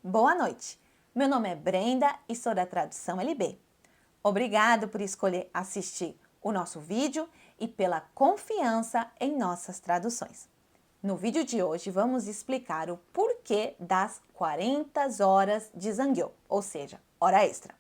Boa noite, meu nome é Brenda e sou da Tradução LB. Obrigado por escolher assistir o nosso vídeo e pela confiança em nossas traduções. No vídeo de hoje vamos explicar o porquê das 40 horas de Zangyo, ou seja, hora extra.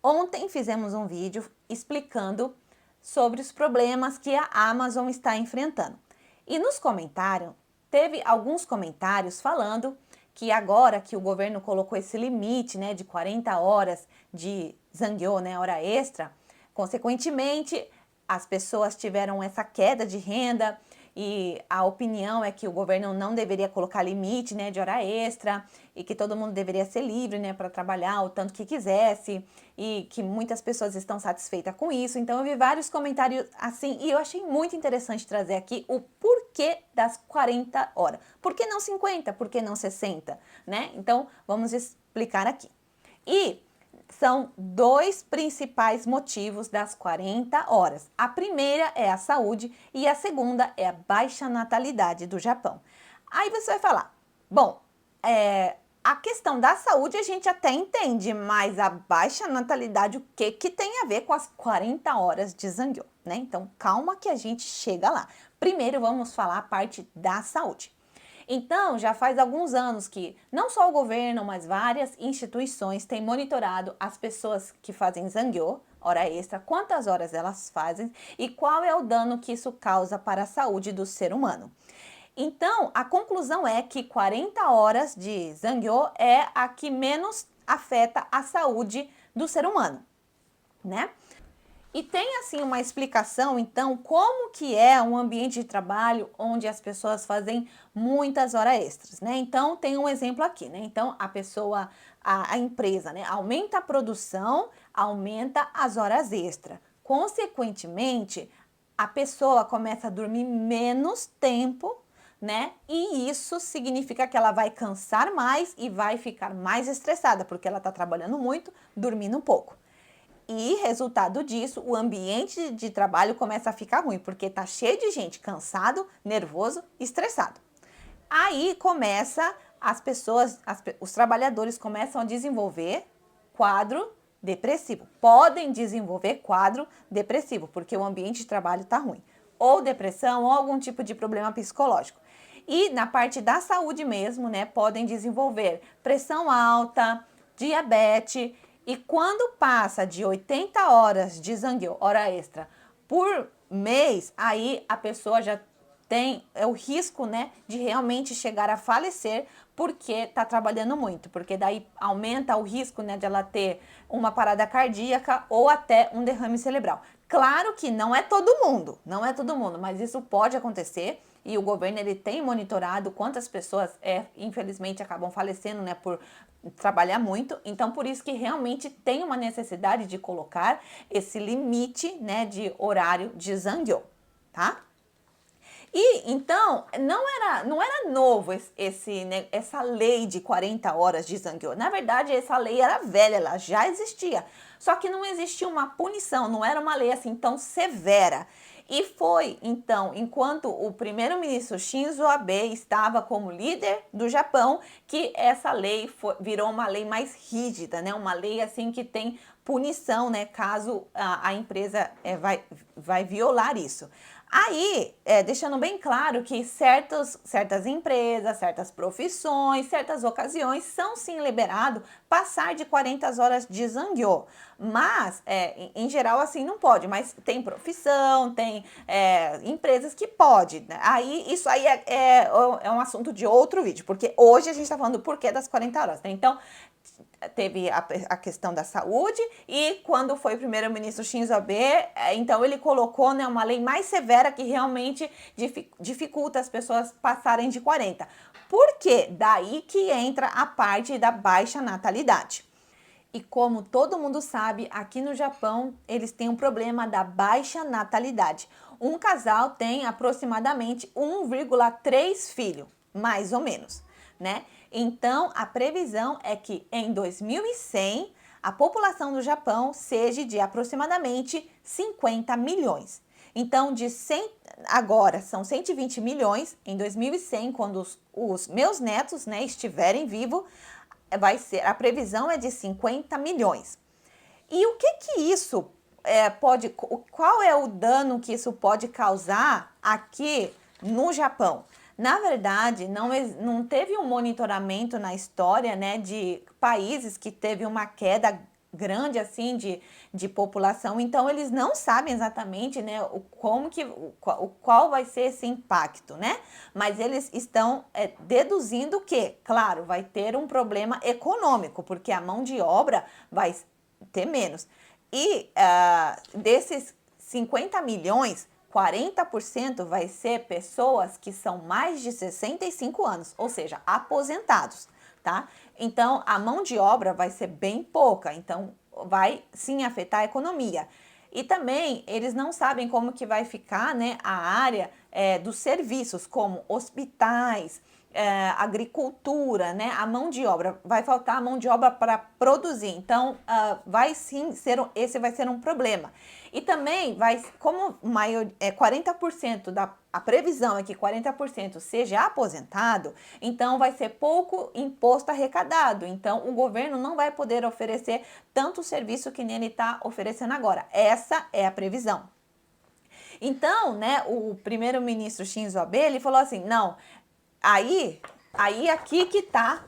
Ontem fizemos um vídeo explicando sobre os problemas que a Amazon está enfrentando. E nos comentários, teve alguns comentários falando que agora que o governo colocou esse limite, né, de 40 horas de Zangyo, né, hora extra, consequentemente as pessoas tiveram essa queda de renda e a opinião é que o governo não deveria colocar limite, né, de hora extra e que todo mundo deveria ser livre, né, para trabalhar o tanto que quisesse e que muitas pessoas estão satisfeitas com isso. Então eu vi vários comentários assim e eu achei muito interessante trazer aqui o porquê das 40 horas. Por que não 50? Por que não 60? Né? Então vamos explicar aqui. E são dois principais motivos das 40 horas. A primeira é a saúde e a segunda é a baixa natalidade do Japão. Aí você vai falar, bom, a questão da saúde a gente até entende, mas a baixa natalidade, o que tem a ver com as 40 horas de Zangyo, né? Então, calma que a gente chega lá. Primeiro, vamos falar a parte da saúde. Então, já faz alguns anos que não só o governo, mas várias instituições têm monitorado as pessoas que fazem Zangyo, hora extra, quantas horas elas fazem e qual é o dano que isso causa para a saúde do ser humano. Então, a conclusão é que 40 horas de Zangyo é a que menos afeta a saúde do ser humano, né? E tem assim uma explicação, então, como que é um ambiente de trabalho onde as pessoas fazem muitas horas extras, né? Então, tem um exemplo aqui, né? Então, a empresa, né, aumenta a produção, aumenta as horas extras. Consequentemente, a pessoa começa a dormir menos tempo, né? E isso significa que ela vai cansar mais e vai ficar mais estressada, porque ela está trabalhando muito, dormindo pouco. E resultado disso, o ambiente de trabalho começa a ficar ruim, porque tá cheio de gente cansado, nervoso, estressado. Aí começa os trabalhadores começam a desenvolver quadro depressivo. Podem desenvolver quadro depressivo, porque o ambiente de trabalho tá ruim. Ou depressão, ou algum tipo de problema psicológico. E na parte da saúde mesmo, né, podem desenvolver pressão alta, diabetes. E quando passa de 80 horas de Zangyo, hora extra, por mês, aí a pessoa já tem o risco, né, de realmente chegar a falecer porque está trabalhando muito, porque daí aumenta o risco, né, de ela ter uma parada cardíaca ou até um derrame cerebral. Claro que não é todo mundo, mas isso pode acontecer e o governo ele tem monitorado quantas pessoas infelizmente acabam falecendo, né, por trabalhar muito. Então por isso que realmente tem uma necessidade de colocar esse limite, né, de horário de Zangyo, tá? E então não era novo essa lei de 40 horas de Zangyo. Na verdade, essa lei era velha, ela já existia. Só que não existia uma punição, não era uma lei assim tão severa. E foi, então, enquanto o primeiro-ministro Shinzo Abe estava como líder do Japão, que essa lei virou uma lei mais rígida, né? Uma lei assim que tem punição, né? Caso a empresa vai violar isso. Aí, deixando bem claro que certas empresas, certas profissões, certas ocasiões são sim liberados passar de 40 horas de Zangyo. Mas, em geral, assim não pode. Mas tem profissão, tem empresas que pode. Né? Aí, isso aí é um assunto de outro vídeo, porque hoje a gente está falando do porquê das 40 horas. Né? Então, teve a questão da saúde e quando foi o primeiro-ministro Shinzo Abe, então ele colocou, né, uma lei mais severa que realmente dificulta as pessoas passarem de 40. Por quê? Daí que entra a parte da baixa natalidade. E como todo mundo sabe, aqui no Japão eles têm um problema da baixa natalidade. Um casal tem aproximadamente 1,3 filho, mais ou menos, né? Então, a previsão é que em 2100 a população do Japão seja de aproximadamente 50 milhões. Então, agora são 120 milhões, em 2100, quando os meus netos, né, estiverem vivos, vai ser, a previsão é de 50 milhões. E o que isso qual é o dano que isso pode causar aqui no Japão? Na verdade, não teve um monitoramento na história, né, de países que teve uma queda grande assim de população, então eles não sabem exatamente, né, qual vai ser esse impacto, né? Mas eles estão deduzindo que, claro, vai ter um problema econômico, porque a mão de obra vai ter menos. E desses 50 milhões, 40% vai ser pessoas que são mais de 65 anos, ou seja, aposentados, tá? Então, a mão de obra vai ser bem pouca, então vai sim afetar a economia. E também eles não sabem como que vai ficar, né, a área dos serviços, como hospitais, agricultura, né, a mão de obra. Vai faltar a mão de obra para produzir, então vai sim esse vai ser um problema. E também como 40% a previsão é que 40% seja aposentado, então vai ser pouco imposto arrecadado. Então o governo não vai poder oferecer tanto serviço que nem ele está oferecendo agora. Essa é a previsão. Então, né, o primeiro-ministro Shinzo Abe, ele falou assim, não, Aí aqui que tá,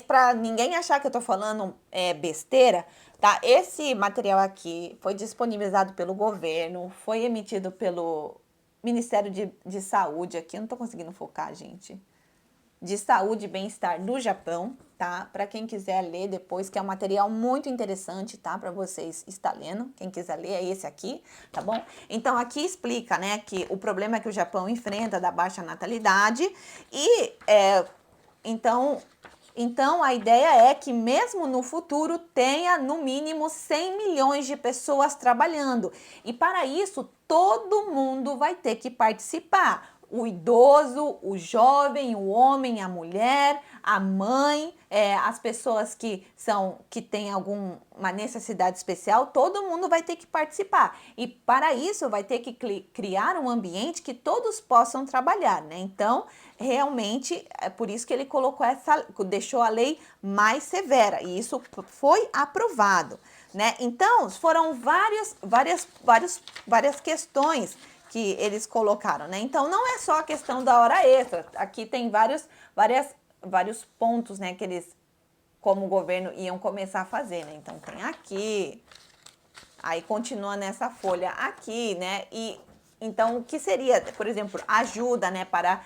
para ninguém achar que eu tô falando besteira, tá? Esse material aqui foi disponibilizado pelo governo, foi emitido pelo Ministério de Saúde, aqui eu não tô conseguindo focar, gente. De Saúde e Bem-Estar do Japão, tá? Para quem quiser ler depois, que é um material muito interessante, tá? Para vocês estar lendo. Quem quiser ler é esse aqui, tá bom? Então aqui explica, né, que o problema que o Japão enfrenta da baixa natalidade e então a ideia é que mesmo no futuro tenha no mínimo 100 milhões de pessoas trabalhando. E para isso todo mundo vai ter que participar. O idoso, o jovem, o homem, a mulher, a mãe, as pessoas que têm alguma necessidade especial, todo mundo vai ter que participar. E para isso vai ter que criar um ambiente que todos possam trabalhar, né? Então, realmente, é por isso que ele deixou a lei mais severa, e isso foi aprovado, né? Então, foram várias questões que eles colocaram, né? Então não é só a questão da hora extra. Aqui tem vários pontos, né, que eles, como governo, iam começar a fazer, né? Então tem aqui, aí continua nessa folha aqui, né? E então o que seria, por exemplo, ajuda, né, para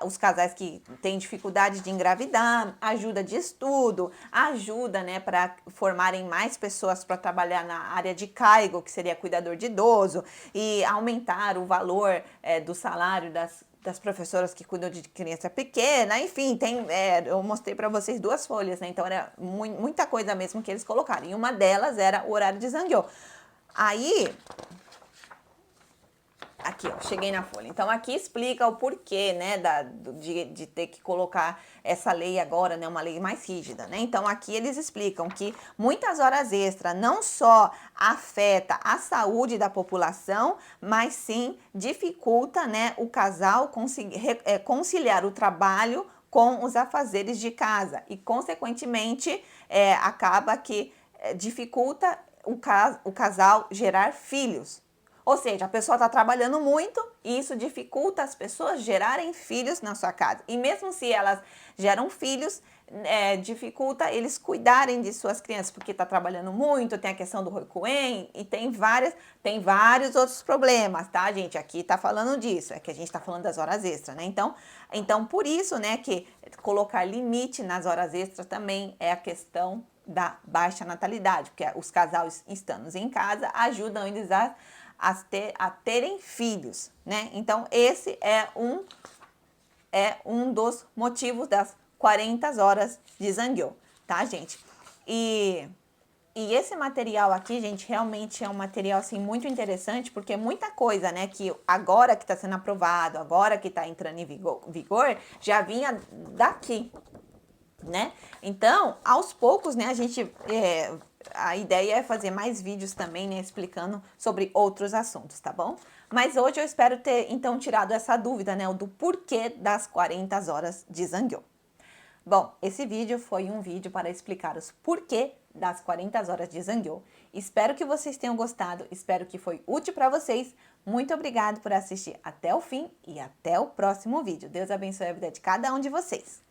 os casais que têm dificuldade de engravidar, ajuda de estudo, ajuda, né, para formarem mais pessoas para trabalhar na área de caigo, que seria cuidador de idoso, e aumentar o valor do salário das professoras que cuidam de criança pequena, enfim, eu mostrei para vocês 2 folhas, né? Então era muita coisa mesmo que eles colocaram. E uma delas era o horário de Zangyo. Aí, aqui, ó, cheguei na folha. Então, aqui explica o porquê, né, de ter que colocar essa lei agora, né, uma lei mais rígida, né? Então, aqui eles explicam que muitas horas extras não só afeta a saúde da população, mas sim dificulta, né, o casal conciliar o trabalho com os afazeres de casa e, consequentemente, acaba que dificulta o casal gerar filhos. Ou seja, a pessoa está trabalhando muito e isso dificulta as pessoas gerarem filhos na sua casa. E mesmo se elas geram filhos, dificulta eles cuidarem de suas crianças, porque está trabalhando muito, tem a questão do Roikuen e tem vários outros problemas, tá, gente? Aqui está falando disso, é que a gente está falando das horas extras, né? Então, por isso, né, que colocar limite nas horas extras também é a questão da baixa natalidade, porque os casais estando em casa ajudam eles a terem filhos, né? Então, esse é um dos motivos das 40 horas de Zangyo, tá, gente? E esse material aqui, gente, realmente é um material, assim, muito interessante, porque muita coisa, né, que agora que está sendo aprovado, agora que está entrando em vigor, já vinha daqui, né? Então, aos poucos, né, a ideia é fazer mais vídeos também, né, explicando sobre outros assuntos, tá bom? Mas hoje eu espero ter, então, tirado essa dúvida, né, do porquê das 40 horas de Zangyo. Bom, esse vídeo foi um vídeo para explicar os porquê das 40 horas de Zangyo. Espero que vocês tenham gostado, espero que foi útil para vocês. Muito obrigado por assistir até o fim e até o próximo vídeo. Deus abençoe a vida de cada um de vocês.